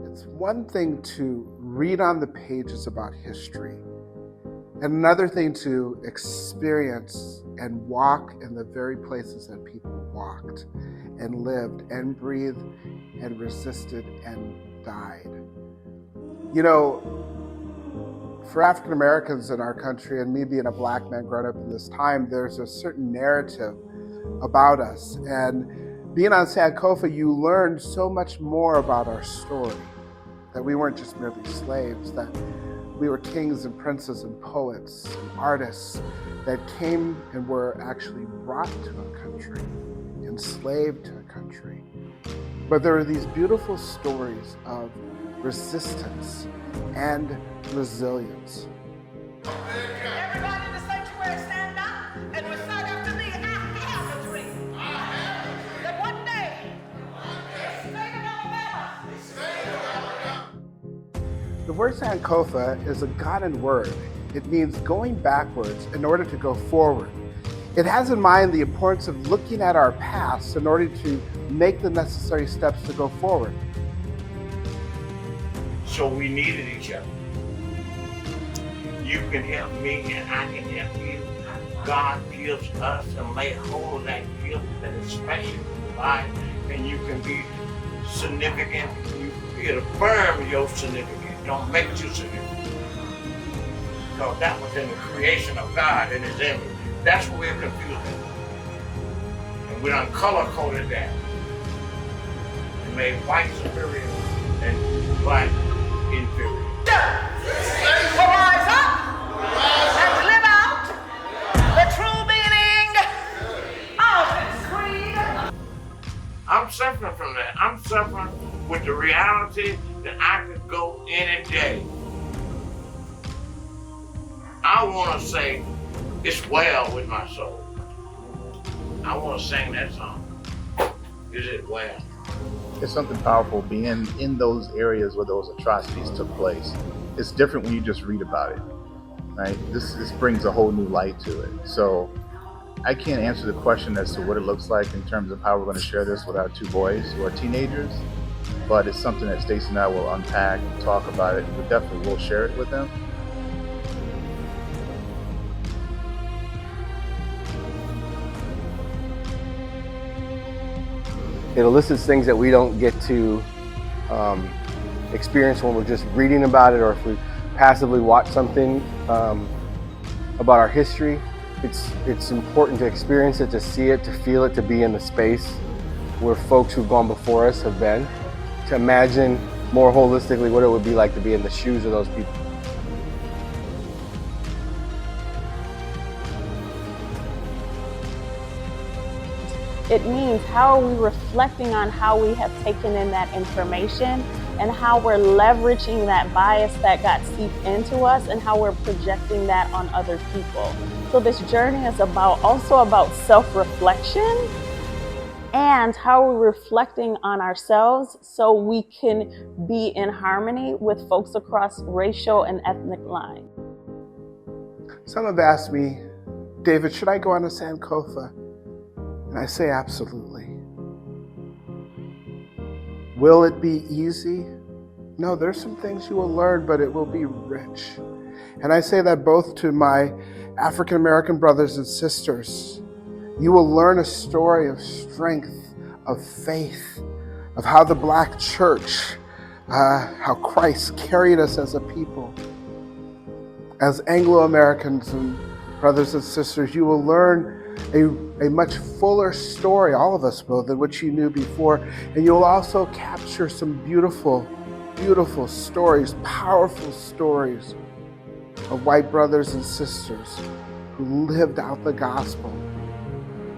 It's one thing to read on the pages about history, and another thing to experience and walk in the very places that people walked and lived and breathed and resisted and died. You know, for African Americans in our country, and me being a black man growing up in this time, there's a certain narrative about us. And being on Sankofa, you learned so much more about our story, that we weren't just merely slaves, that we were kings and princes and poets and artists that came and were actually brought to a country, enslaved to a country. But there are these beautiful stories of resistance and resilience. Everybody in the sanctuary stand up and recite after me. I have a dream. That one day, the state of Alabama. The word Sankofa is a Ghanaian word. It means going backwards in order to go forward. It has in mind the importance of looking at our past in order to make the necessary steps to go forward. So we needed each other. You can help me and I can help you. God gives us and lay hold of that gift that is special in your life, and you can be significant. You affirm your significance. Don't make you significant. Because that was in the creation of God in His image. That's what we're confusing. And we done color-coded that. And made white superior and black inferior. Rise up and live out the true meaning of this creed. I'm suffering from that. I'm suffering with the reality that I could go any day. I want to say, it's well with my soul. I want to sing that song. Is it well? It's something powerful being in those areas where those atrocities took place. It's different when you just read about it, right? This brings a whole new light to it. So I can't answer the question as to what it looks like in terms of how we're going to share this with our two boys who are teenagers, but it's something that Stacey and I will unpack and talk about it. We definitely will share it with them. It elicits things that we don't get to experience when we're just reading about it, or if we passively watch something about our history. It's important to experience it, to see it, to feel it, to be in the space where folks who've gone before us have been, to imagine more holistically what it would be like to be in the shoes of those people. It means how are we reflecting on how we have taken in that information and how we're leveraging that bias that got seeped into us and how we're projecting that on other people. So this journey is also about self-reflection and how we're reflecting on ourselves so we can be in harmony with folks across racial and ethnic lines. Some have asked me, David, should I go on a Sankofa? And I say absolutely. Will it be easy? No, there's some things you will learn, but it will be rich. And I say that both to my African American brothers and sisters. You will learn a story of strength, of faith, of how the Black church, how Christ carried us as a people. As Anglo-Americans and brothers and sisters, you will learn a much fuller story, all of us will, than what you knew before. And you'll also capture some beautiful, beautiful stories, powerful stories of white brothers and sisters who lived out the gospel.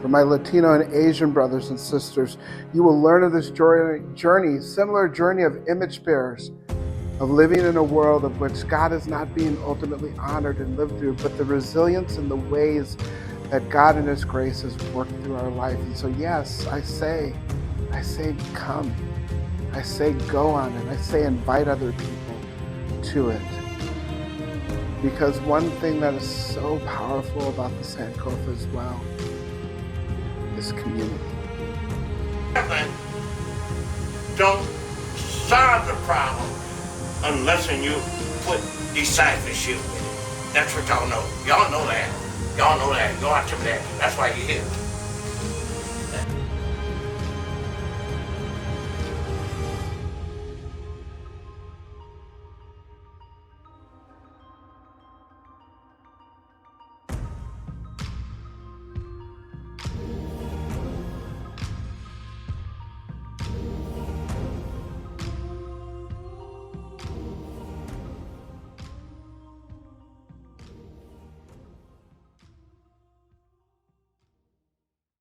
For my Latino and Asian brothers and sisters, you will learn of this journey, similar journey of image bearers, of living in a world of which God is not being ultimately honored and lived through, but the resilience and the ways that God in His grace has worked through our life. And so yes, I say come. I say go on it. I say invite other people to it. Because one thing that is so powerful about the Sankofa as well is community. Don't solve the problem. unless you put discipleship with it. That's what y'all know. Y'all know that. Y'all know that. Y'all tell me that. That's why you're here.